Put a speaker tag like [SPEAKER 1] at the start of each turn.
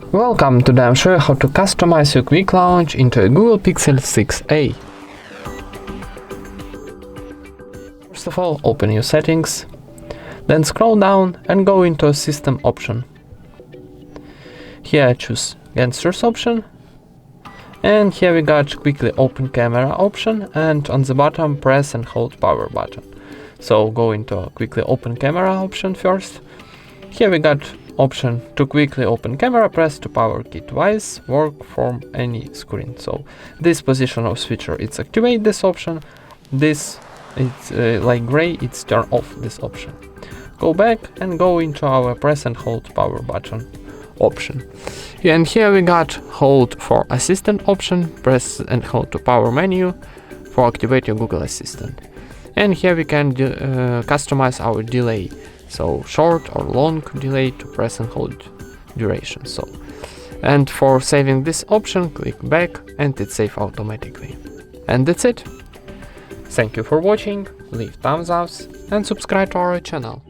[SPEAKER 1] Welcome, today I'm showing how to customize your quick launch into a Google Pixel 6a. First of all, open your settings, then scroll down and go into a system option. Here I choose gestures option, and here we got quickly open camera option, and on the bottom press and hold power button. So go into quickly open camera option first. Here we got option to quickly open camera, press to power key twice, work from any screen. So this position of switcher, it's activate this option. This it's like gray, it's turn off this option. Go back and go into our press and hold power button option. And here we got hold for assistant option, press and hold to power menu for activate your Google Assistant. And here we can customize our delay, so short or long delay to press and hold duration. So, and for saving this option, click back and it saves automatically. And that's it. Thank you for watching, leave thumbs up and subscribe to our channel.